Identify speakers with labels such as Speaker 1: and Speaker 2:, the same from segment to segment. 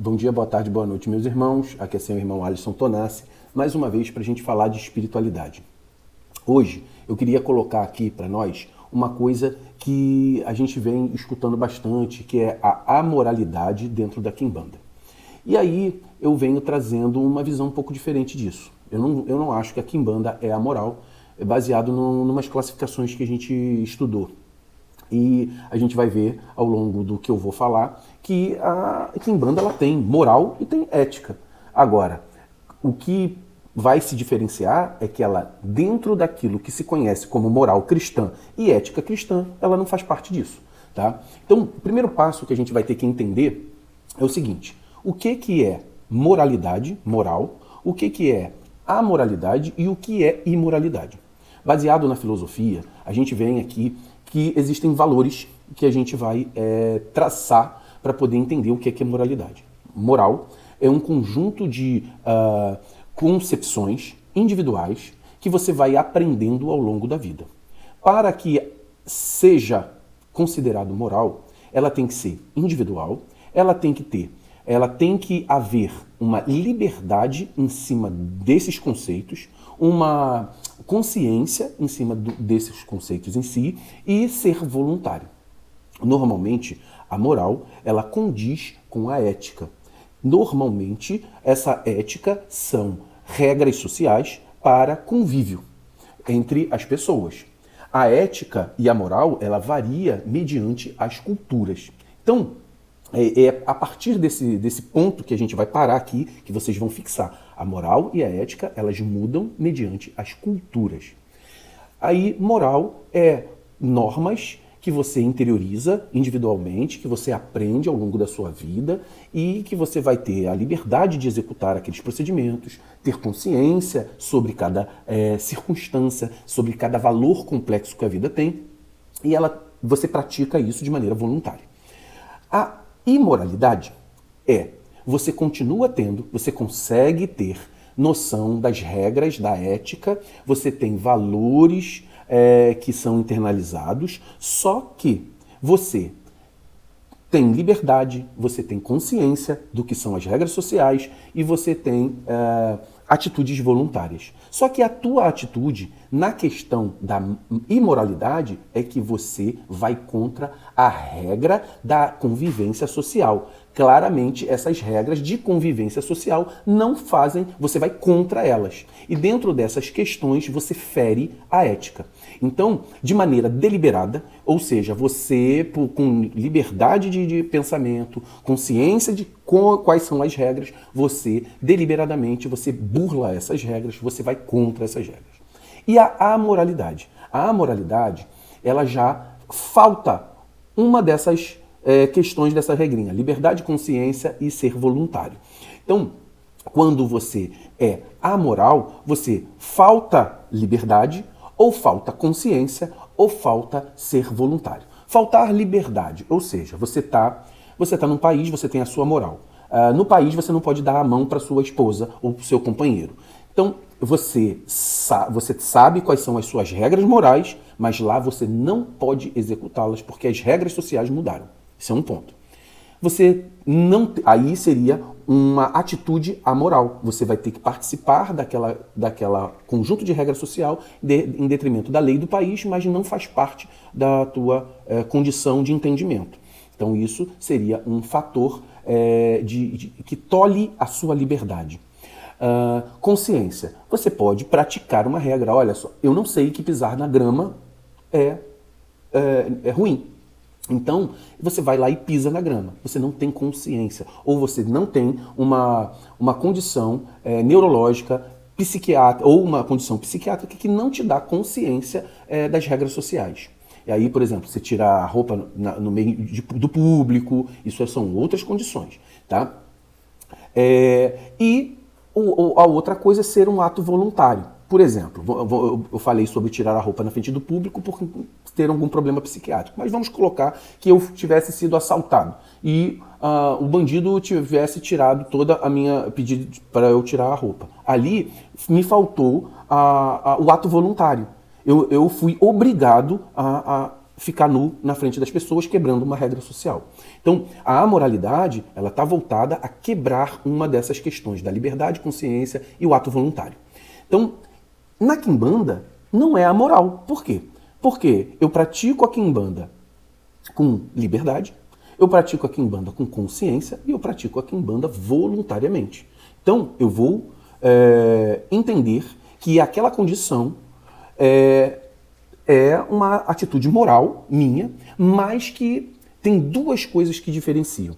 Speaker 1: Bom dia, boa tarde, boa noite, meus irmãos. Aqui é seu irmão Alisson Tonassi, mais uma vez para a gente falar de espiritualidade. Hoje eu queria colocar aqui para nós uma coisa que a gente vem escutando bastante, que é a amoralidade dentro da Quimbanda. E aí eu venho trazendo uma visão um pouco diferente disso. Eu não acho que a Quimbanda é amoral, é baseado numas classificações que a gente estudou. E a gente vai ver ao longo do que eu vou falar que a Quimbanda ela tem moral e tem ética. Agora, o que vai se diferenciar é que ela, dentro daquilo que se conhece como moral cristã e ética cristã, ela não faz parte disso. Tá? Então, o primeiro passo que a gente vai ter que entender é o seguinte: o que é moralidade, moral, o que é amoralidade e o que é imoralidade. Baseado na filosofia, a gente vem aqui que existem valores que a gente vai traçar para poder entender o que é moralidade. Moral é um conjunto de concepções individuais que você vai aprendendo ao longo da vida. Para que seja considerado moral, ela tem que ser individual, ela tem que haver uma liberdade em cima desses conceitos, uma consciência em cima desses conceitos em si e ser voluntário. Normalmente, a moral, ela condiz com a ética. Normalmente, essa ética são regras sociais para convívio entre as pessoas. A ética e a moral, ela varia mediante as culturas. Então, é a partir desse ponto que a gente vai parar aqui, que vocês vão fixar. A moral e a ética, elas mudam mediante as culturas. Aí, moral é normas que você interioriza individualmente, que você aprende ao longo da sua vida e que você vai ter a liberdade de executar aqueles procedimentos, ter consciência sobre cada circunstância, sobre cada valor complexo que a vida tem, e você pratica isso de maneira voluntária. A imoralidade você continua tendo, você consegue ter noção das regras da ética, você tem valores que são internalizados, só que você tem liberdade, você tem consciência do que são as regras sociais e você tem atitudes voluntárias. Só que a tua atitude na questão da imoralidade é que você vai contra a regra da convivência social. Claramente, essas regras de convivência social não fazem, você vai contra elas. E dentro dessas questões, você fere a ética. Então, de maneira deliberada, ou seja, você com liberdade de pensamento, consciência de quais são as regras, você deliberadamente, você burla essas regras, você vai contra essas regras. E a amoralidade? A amoralidade, ela já falta uma dessas questões dessa regrinha, liberdade, consciência e ser voluntário. Então, quando você é amoral, você falta liberdade, ou falta consciência, ou falta ser voluntário. Faltar liberdade, ou seja, você tá num país, você tem a sua moral. No país você não pode dar a mão para sua esposa ou para o seu companheiro. Então, você sabe quais são as suas regras morais, mas lá você não pode executá-las porque as regras sociais mudaram. Isso é um ponto. Aí seria uma atitude amoral. Você vai ter que participar daquela conjunto de regra social em detrimento da lei do país, mas não faz parte da tua condição de entendimento. Então isso seria um fator que tolhe a sua liberdade. Consciência. Você pode praticar uma regra. Olha só, eu não sei que pisar na grama é ruim. Então, você vai lá e pisa na grama. Você não tem consciência. Ou você não tem uma condição neurológica, psiquiátrica, ou uma condição psiquiátrica que não te dá consciência das regras sociais. E aí, por exemplo, você tira a roupa no meio do público, isso são outras condições. Tá? A outra coisa é ser um ato voluntário. Por exemplo, eu falei sobre tirar a roupa na frente do público por ter algum problema psiquiátrico. Mas vamos colocar que eu tivesse sido assaltado e o bandido tivesse tirado toda a minha pedido para eu tirar a roupa. Ali me faltou o ato voluntário. Eu fui obrigado a ficar nu na frente das pessoas, quebrando uma regra social. Então, a amoralidade, ela está voltada a quebrar uma dessas questões, da liberdade, consciência e o ato voluntário. Então, na quimbanda, não é amoral. Por quê? Porque eu pratico a quimbanda com liberdade, eu pratico a quimbanda com consciência e eu pratico a quimbanda voluntariamente. Então, eu vou entender que aquela condição é uma atitude moral minha, mas que tem duas coisas que diferenciam.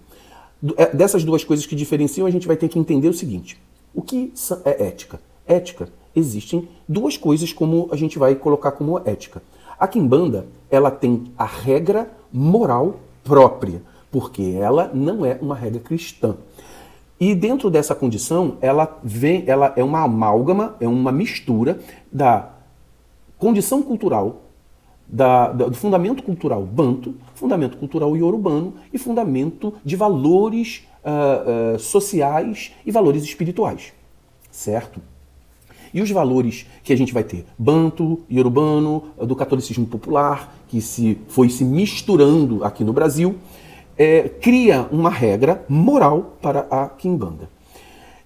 Speaker 1: Dessas duas coisas que diferenciam, a gente vai ter que entender o seguinte: o que é ética? Ética, existem duas coisas como a gente vai colocar como ética. A quimbanda, ela tem a regra moral própria, porque ela não é uma regra cristã. E dentro dessa condição, ela é uma amálgama, é uma mistura da condição cultural, do fundamento cultural banto, fundamento cultural iorubano e fundamento de valores sociais e valores espirituais, certo? E os valores que a gente vai ter, banto, iorubano, do catolicismo popular, que foi se misturando aqui no Brasil, cria uma regra moral para a quimbanda.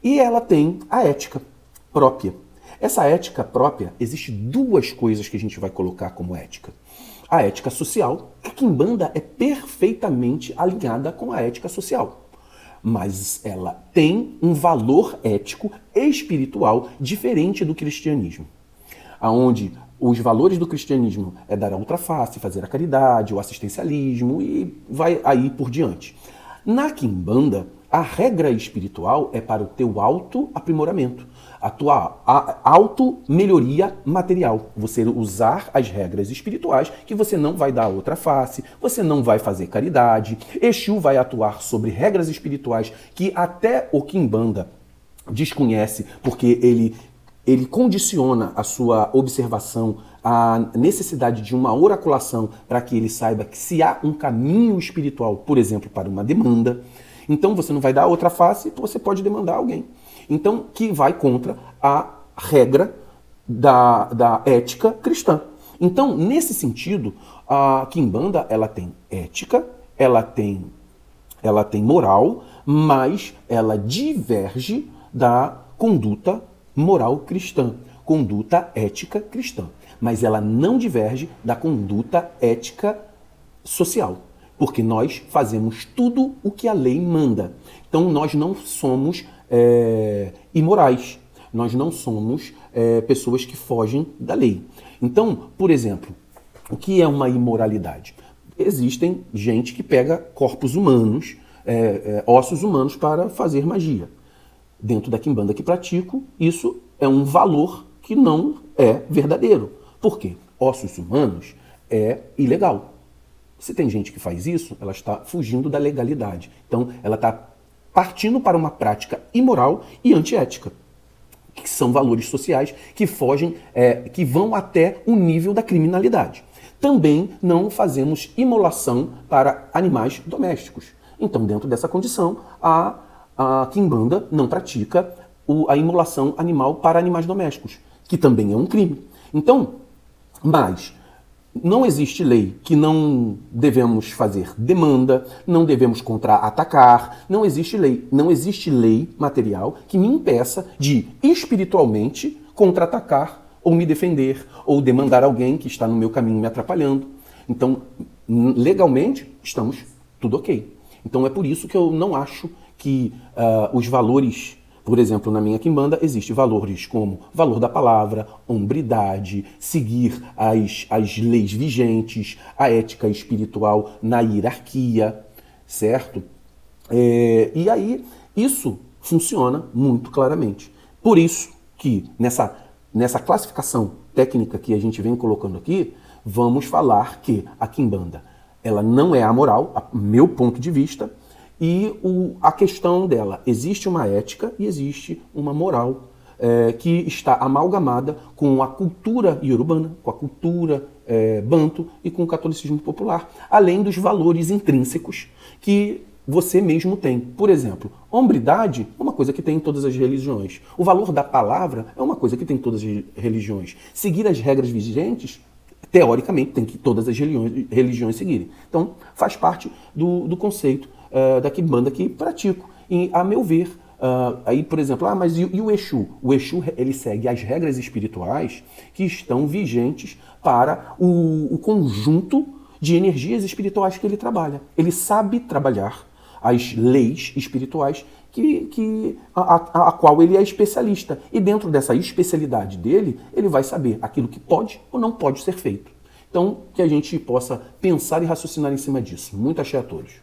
Speaker 1: E ela tem a ética própria. Essa ética própria, existe duas coisas que a gente vai colocar como ética. A ética social, a quimbanda é perfeitamente alinhada com a ética social. Mas ela tem um valor ético e espiritual diferente do cristianismo. Onde os valores do cristianismo é dar a outra face, fazer a caridade, o assistencialismo e vai aí por diante. Na quimbanda, a regra espiritual é para o teu auto-aprimoramento, a tua auto-melhoria material. Você usar as regras espirituais, que você não vai dar a outra face, você não vai fazer caridade. Exu vai atuar sobre regras espirituais que até o quimbanda desconhece, porque ele condiciona a sua observação à necessidade de uma oraculação para que ele saiba que se há um caminho espiritual, por exemplo, para uma demanda, então você não vai dar outra face, você pode demandar alguém. Então, que vai contra a regra da ética cristã. Então, nesse sentido, a quimbanda, ela tem ética, ela tem moral, mas ela diverge da conduta moral cristã, conduta ética cristã. Mas ela não diverge da conduta ética social, porque nós fazemos tudo o que a lei manda. Então nós não somos imorais, nós não somos pessoas que fogem da lei. Então, por exemplo, o que é uma imoralidade? Existem gente que pega corpos humanos, ossos humanos para fazer magia. Dentro da quimbanda que pratico, isso é um valor que não é verdadeiro. Por quê? Ossos humanos é ilegal. Se tem gente que faz isso, ela está fugindo da legalidade. Então, ela está partindo para uma prática imoral e antiética, que são valores sociais que fogem, que vão até o nível da criminalidade. Também não fazemos imolação para animais domésticos. Então, dentro dessa condição, a quimbanda não pratica a imolação animal para animais domésticos, que também é um crime. Então, mas não existe lei que não devemos fazer demanda, não devemos contra-atacar, não existe lei material que me impeça de espiritualmente contra-atacar ou me defender ou demandar alguém que está no meu caminho me atrapalhando. Então, legalmente, estamos tudo ok. Então é por isso que eu não acho que os valores, por exemplo, na minha quimbanda, existem valores como valor da palavra, hombridade, seguir as leis vigentes, a ética espiritual na hierarquia, certo? E aí, isso funciona muito claramente. Por isso que nessa classificação técnica que a gente vem colocando aqui, vamos falar que a quimbanda, ela não é amoral, a meu ponto de vista, e a questão dela, existe uma ética e existe uma moral que está amalgamada com a cultura iorubana, com a cultura banto e com o catolicismo popular, além dos valores intrínsecos que você mesmo tem. Por exemplo, hombridade é uma coisa que tem em todas as religiões. O valor da palavra é uma coisa que tem em todas as religiões. Seguir as regras vigentes teoricamente, tem que todas as religiões seguirem. Então, faz parte do conceito da Quimbanda que pratico. E, a meu ver, aí, por exemplo, mas e o Exu? O Exu, ele segue as regras espirituais que estão vigentes para o conjunto de energias espirituais que ele trabalha. Ele sabe trabalhar as leis espirituais a qual ele é especialista. E dentro dessa especialidade dele, ele vai saber aquilo que pode ou não pode ser feito. Então, que a gente possa pensar e raciocinar em cima disso. Muito axé a todos.